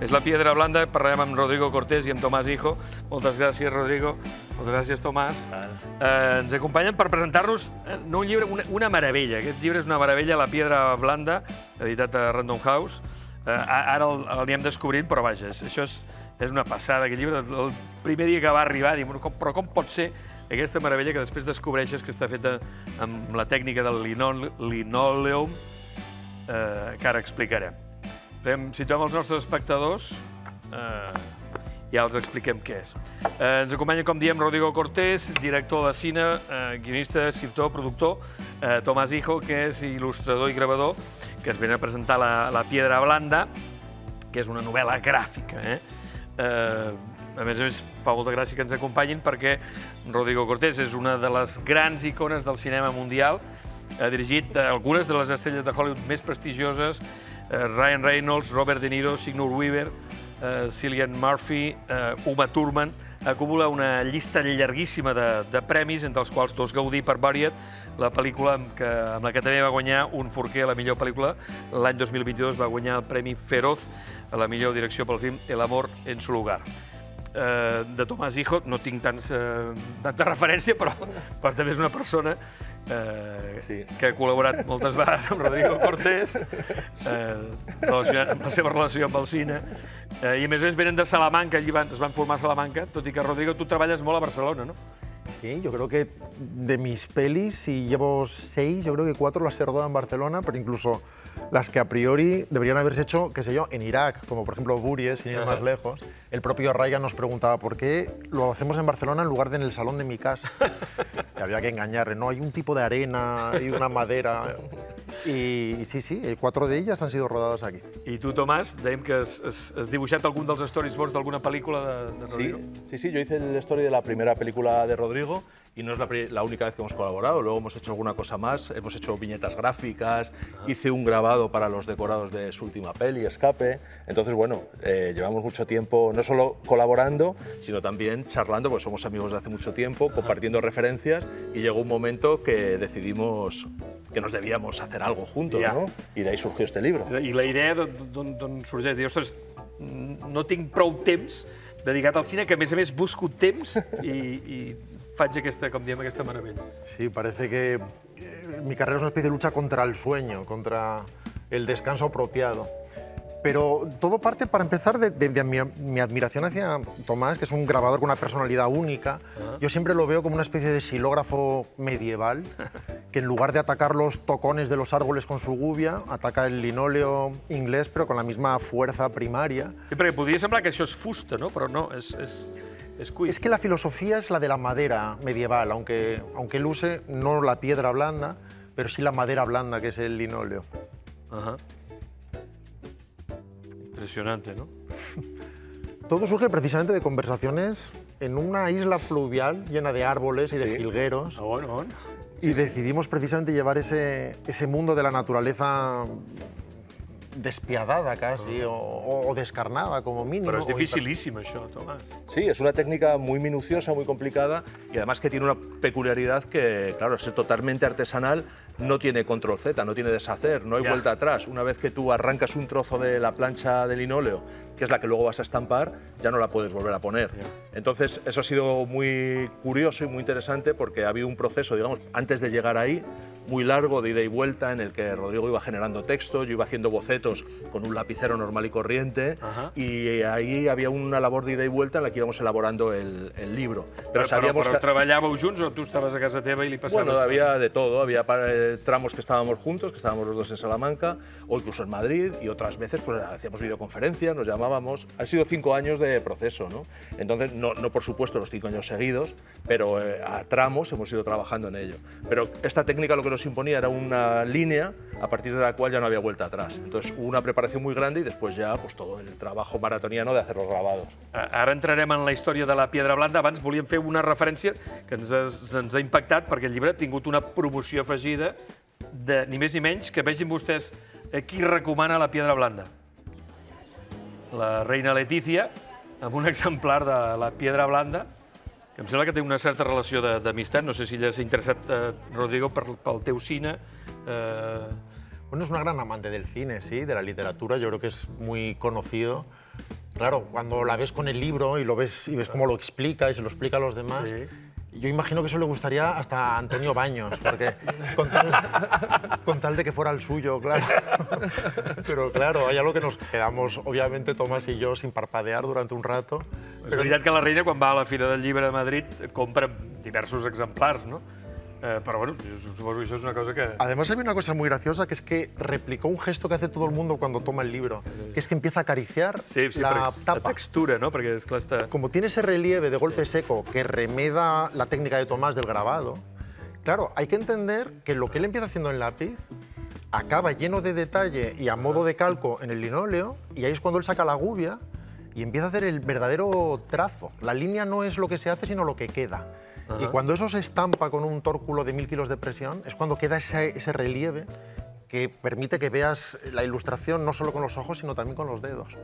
És La Piedra Blanda, parlarem amb Rodrigo Cortés i amb Tomàs Hijo. Moltes gràcies, Rodrigo. Moltes gràcies, Tomàs. Ens acompanyen per presentar-nos un llibre, una meravella. Aquest llibre és una meravella, La Piedra Blanda, editat a Random House. Ara l'anem descobrint, però vaja, això és una passada. Aquest llibre, el primer dia que va arribar, dic, però com pot ser aquesta meravella que després descobreixes que està feta amb la tècnica del linoleum, que ara explicarem. Situem els nostres espectadors i ja els expliquem què és. Ens acompanya, com diem, Rodrigo Cortés, director de cine, guionista, escriptor, productor, Tomàs Hijo, que és il·lustrador i gravador, que ens ve a presentar La Piedra Blanda, que és una novel·la gràfica. A més, fa molta gràcia que ens acompanyin perquè Rodrigo Cortés és una de les grans icones del cinema mundial. Ha dirigit algunes de les estrelles de Hollywood més prestigioses, Ryan Reynolds, Robert De Niro, Sigourney Weaver, Cillian Murphy, Uma Thurman. Acumula una llista llarguíssima de premis, entre els quals dos Gaudí per Variety, la pel·lícula amb la que també va guanyar un Forquer a la millor pel·lícula. L'any 2022 va guanyar el Premi Feroz a la millor direcció pel film El amor en su lugar. De Tomàs Hijo no tinc tanta referència, però també és una persona que ha col·laborat moltes vegades amb Rodrigo Cortés, amb la seva relació amb el cine, i a més venen de Salamanca, allí es van formar a Salamanca, tot i que, Rodrigo, tu treballes molt a Barcelona, ¿no? Sí, yo creo que de mis pelis, si llevo 6, yo creo que 4 las he rodado en Barcelona, pero incluso las que a priori deberían haberse hecho, qué sé yo, en Irak, como por ejemplo Buries, sin ir más lejos. El propio Ryan nos preguntaba por qué lo hacemos en Barcelona en lugar de en el salón de mi casa. Y había que engañarle, no, hay un tipo de arena y una madera. I sí, 4 d'elles han sido rodades aquí. I tu, Tomàs, dèiem que has dibuixat algun dels storyboards d'alguna pel·lícula de Rodrigo. Sí, yo hice el story de la primera película de Rodrigo y no es la única vez que hemos colaborado. Luego hemos hecho alguna cosa más, hemos hecho viñetas gráficas, hice un grabado para los decorados de su última peli, Escape. Entonces, bueno, llevamos mucho tiempo no solo colaborando, sino también charlando, porque somos amigos de hace mucho tiempo, compartiendo referencias, y llegó un momento que decidimos que nos debíamos hacer algo juntos, ¿no? Y de ahí surgió este libro. I la idea d'on sorgeix? Dir, ostres, no tinc prou temps dedicat al cine, que a més busco temps i faig aquesta, com diem, aquesta meravella. Sí, parece que mi carrera es una especie de lucha contra el sueño, contra el descanso apropiado. Pero todo parte, para empezar, de mi admiración hacia Tomás, que es un grabador con una personalidad única. Yo siempre lo veo como una especie de xilógrafo medieval, que en lugar de atacar los tocones de los árboles con su gubia, ataca el linóleo inglés, pero con la misma fuerza primaria. Sí, perquè podria semblar que això és fusta, no? Però no, és cuir. Es que la filosofía es la de la madera medieval, aunque él use no la piedra blanda, pero sí la madera blanda, que es el linóleo. Impresionante, ¿no? Todo surge precisamente de conversaciones en una isla fluvial llena de árboles y de jilgueros. Bueno. Y decidimos precisamente llevar ese mundo de la naturaleza despiadada casi, o descarnada como mínimo. Però és dificilíssim això, Tomàs. Sí, es una técnica muy minuciosa, muy complicada y además que tiene una peculiaridad que, claro, ser totalmente artesanal no tiene control Z, no tiene deshacer, no hay vuelta atrás. Una vez que tú arrancas un trozo de la plancha de linóleo, que es la que luego vas a estampar, ya no la puedes volver a poner. Entonces, eso ha sido muy curioso y muy interesante porque ha habido un proceso, digamos, antes de llegar ahí, muy largo de ida y vuelta, en el que Rodrigo iba generando textos, yo iba haciendo bocetos con un lapicero normal y corriente, y ahí había una labor de ida y vuelta en la que íbamos elaborando el libro. Però treballàveu junts o tu estaves a casa teva i li passaves? Bueno, había de todo, había tramos que estábamos juntos, que estábamos los dos en Salamanca, o incluso en Madrid, y otras veces pues hacíamos videoconferencias, nos llamábamos. Han sido 5 años de proceso, ¿no? Entonces, no por supuesto los 5 años seguidos, pero a tramos hemos ido trabajando en ello. Pero esta técnica lo que nos imponía era una línea a partir de la cual ya no había vuelta atrás. Entonces hubo una preparación muy grande y después ya pues todo el trabajo maratoniano de hacer los grabados. Ara entrarem en la història de La Piedra Blanda. Abans volíem fer una referència que ens ha impactat perquè el llibre ha tingut una promoció afegida de ni més ni menys que vegin vostès qui recomana La Piedra Blanda. La reina Letícia, amb un exemplar de La Piedra Blanda, que em sembla que té una certa relació d'amistat. No sé si ella s'ha interessat, Rodrigo, pel teu cine. Bueno, es una gran amante del cine, sí, de la literatura, yo creo que es muy conocido. Claro, cuando la ves con el libro y lo ves y ves cómo lo explica y se lo explica a los demás, yo imagino que eso le gustaría hasta a Antonio Baños, porque con tal de que fuera el suyo, claro. Pero claro, hay algo que nos quedamos, obviamente, Tomás y yo, sin parpadear durante un rato. És veritat que la Reina, quan va a la Fira del Llibre de Madrid, compra diversos exemplars, no? Pero bueno, yo supongo que eso es una cosa que... Además, hay una cosa muy graciosa, que es que replicó un gesto que hace todo el mundo cuando toma el libro, que es que empieza a acariciar la tapa. La textura, no? Perquè, esclar, està... Como tiene ese relieve de golpe seco que remeda la técnica de Tomás del grabado, claro, hay que entender que lo que él empieza haciendo en lápiz acaba lleno de detalle y a modo de calco en el linóleo, y ahí es cuando él saca la gubia y empieza a hacer el verdadero trazo. La línea no es lo que se hace, sino lo que queda. Y cuando eso se estampa con un tórculo de 1000 kilos de presión, es cuando queda ese relieve que permite que veas la ilustración no solo con los ojos, sino también con los dedos.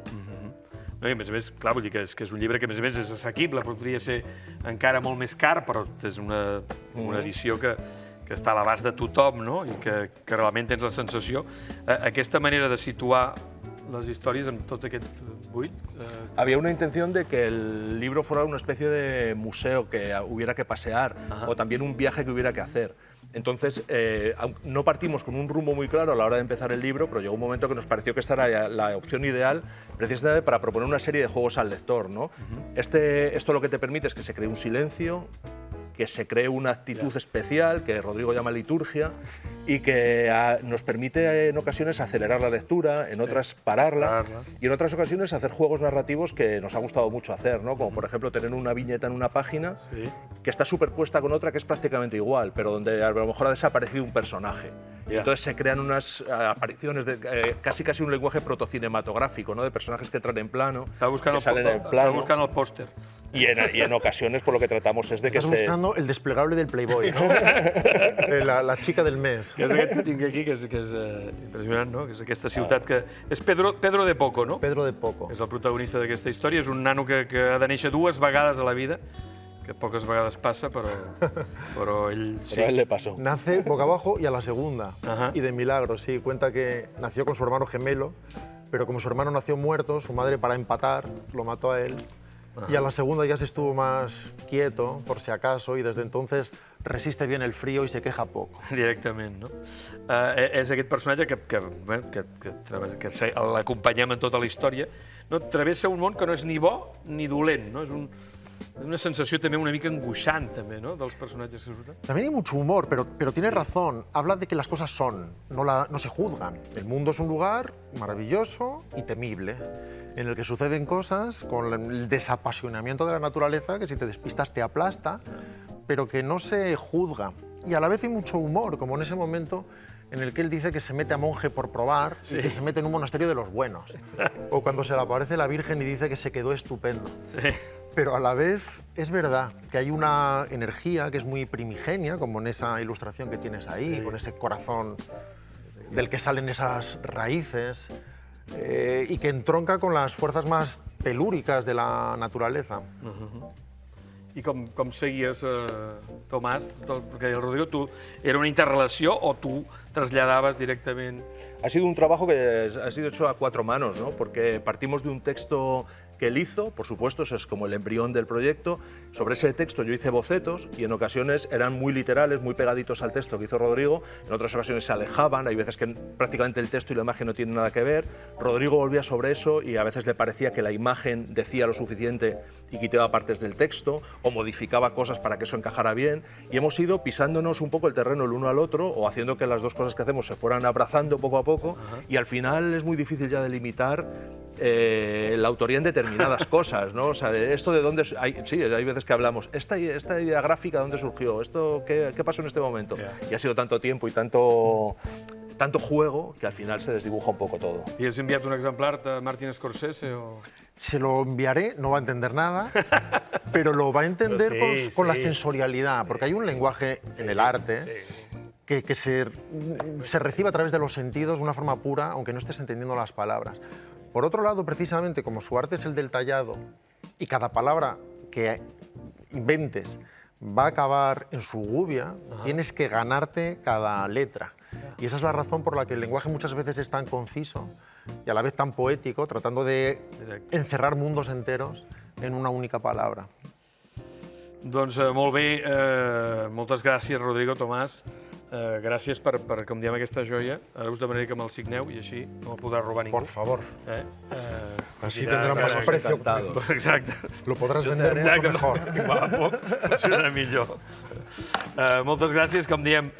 No, I a més, clar, vull dir que és un llibre que, a més, és assequible, podria ser encara molt més car, però és una edició que està a l'abast de tothom, no? I que realment tens la sensació. Aquesta manera de situar las historias en todo aquest buit. Había una intención de que el libro fuera una especie de museo que hubiera que pasear o también un viaje que hubiera que hacer. Entonces, no partimos con un rumbo muy claro a la hora de empezar el libro, pero llegó un momento que nos pareció que esta era la opción ideal precisamente para proponer una serie de juegos al lector, ¿no? Esto lo que te permite es que se cree un silencio, que se cree una actitud especial, que Rodrigo llama liturgia, y que nos permite en ocasiones acelerar la lectura, en otras pararla, y en otras ocasiones hacer juegos narrativos que nos ha gustado mucho hacer, ¿no? Como por ejemplo tener una viñeta en una página que está superpuesta con otra que es prácticamente igual, pero donde a lo mejor ha desaparecido un personaje. Entonces se crean unas apariciones, casi un lenguaje protocinematográfico, ¿no? De personajes que entran en plano, que salen en plano. Estava buscant el pòster. Y en ocasiones por lo que tratamos es de que Estás buscando el desplegable del Playboy, ¿no? la chica del mes. Que és aquest que tinc aquí, que és impressionant, no? Que és aquesta ciutat que... És Pedro de Poco, no? Pedro de Poco. És el protagonista d'aquesta història. És un nano que ha de néixer 2 vegades a la vida, que poques vegades passa, però ell sí. Pero a él le pasó. Nace boca abajo y a la segunda. Y de milagro, sí. Cuenta que nació con su hermano gemelo, pero como su hermano nació muerto, su madre, para empatar, lo mató a él. Y a la segunda ya se estuvo más quieto, por si acaso, y desde entonces resiste bien el frío i se queja poc. Directament, no? És aquest personatge que l'acompanyem en tota la història. No? Travessa un món que no és ni bo ni dolent, no? És una sensació també una mica angoixant, també, no? Dels personatges que surten. También hay mucho humor, pero tiene razón. Habla de que las cosas son, no se juzgan. El mundo es un lugar maravilloso y temible, en el que suceden cosas con el desapasionamiento de la naturaleza, que si te despistas te aplasta, pero que no se juzga. Y a la vez hay mucho humor, como en ese momento en el que él dice que se mete a monje por probar y que se mete en un monasterio de los buenos. O cuando se le aparece la Virgen y dice que se quedó estupendo. Sí. Pero a la vez es verdad que hay una energía que es muy primigenia, como en esa ilustración que tienes ahí, con ese corazón del que salen esas raíces, y que entronca con las fuerzas más telúricas de la naturaleza. I com seguies, Tomàs, el que deia el Rodrigo, tu era una interrelació o tu traslladaves directament? Ha sido un trabajo que ha sido hecho a 4 manos, ¿no? Porque partimos de un texto que él hizo, por supuesto, eso es como el embrión del proyecto. Sobre ese texto yo hice bocetos y en ocasiones eran muy literales, muy pegaditos al texto que hizo Rodrigo, en otras ocasiones se alejaban, hay veces que prácticamente el texto y la imagen no tienen nada que ver. Rodrigo volvía sobre eso y a veces le parecía que la imagen decía lo suficiente y quitaba partes del texto o modificaba cosas para que eso encajara bien, y hemos ido pisándonos un poco el terreno el uno al otro o haciendo que las dos cosas que hacemos se fueran abrazando poco a poco, y al final es muy difícil ya delimitar la autoría en determinadas cosas, ¿no? O sea, esto de dónde... Sí, hay veces que hablamos, esta idea gráfica, ¿dónde surgió? ¿Esto qué pasó en este momento? Y ha sido tanto tiempo y tanto juego que al final se desdibuja un poco todo. ¿Y has enviado un exemplar a Martin Scorsese? O... Se lo enviaré, no va a entender nada, pero lo va a entender con la sensorialidad, porque hay un lenguaje en el arte que se recibe a través de los sentidos de una forma pura, aunque no estés entendiendo las palabras. Por otro lado, precisamente, como su arte es el del tallado y cada palabra que inventes va a acabar en su gubia, tienes que ganarte cada letra. Y esa es la razón por la que el lenguaje muchas veces es tan conciso, y a la vez tan poético, tratando de Directe. encerrar mundos enteros en una única palabra. Doncs molt bé, moltes gràcies, Rodrigo, Tomàs. Gràcies per, com diem, aquesta joia. Ara us demanaré que me'l signeu i així no el podrà robar ningú. Por favor. Así Dirà, tendrá más estaremos precio. encantados. Exacte. Lo podrás vender mucho Exacte. mejor. Igual a poc funcionarà millor. Moltes gràcies, com diem,